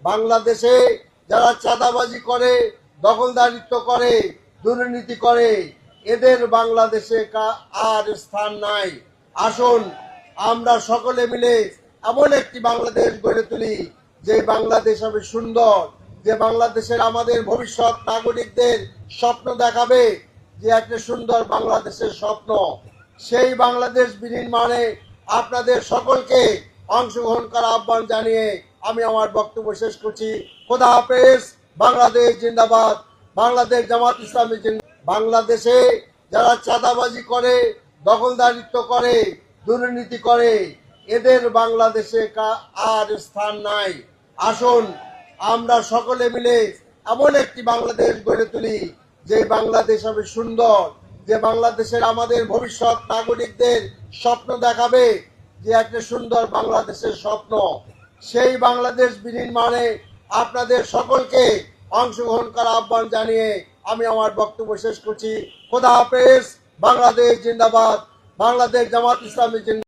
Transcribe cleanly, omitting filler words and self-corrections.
বাংলাদেশে যারা চাঁদাবাজি করে, দখলদারিত্ব করে, দুর্নীতি করে, এদের বাংলাদেশে আর স্থান নাই। আসুন আমরা সকলে মিলে এমন একটি বাংলাদেশ গড়ে তুলি যে বাংলাদেশ হবে সুন্দর, যে বাংলাদেশের আমাদের ভবিষ্যৎ নাগরিকদের স্বপ্ন দেখাবে, যে একটা সুন্দর বাংলাদেশের স্বপ্ন। সেই বাংলাদেশ বিনির্মাণে আপনাদের সকলকে অংশগ্রহণ করার আহ্বান জানিয়ে আমি আমার বক্তব্য শেষ করছি। খোদা হাফেজ। বাংলাদেশ জিন্দাবাদ। বাংলাদেশ জামাত ইসলামী বাংলাদেশে যারা চাঁদাবাজি করে, দখলদারিত্ব করে, দুর্নীতি করে, এদের বাংলাদেশে আর স্থান নাই। আসুন আমরা সকলে মিলে এমন একটি বাংলাদেশ গড়ে তুলি যে বাংলাদেশ হবে সুন্দর, যে বাংলাদেশের আমাদের ভবিষ্যৎ নাগরিকদের স্বপ্ন দেখাবে, যে একটা সুন্দর বাংলাদেশের স্বপ্ন। সেই বাংলাদেশ বিনির্মাণে আপনাদের সকলকে অংশগ্রহণ করার আহ্বান জানিয়ে আমি আমার বক্তব্য শেষ করছি। খোদা হাফেজ। বাংলাদেশ জিন্দাবাদ। বাংলাদেশ জামাত ইসলামী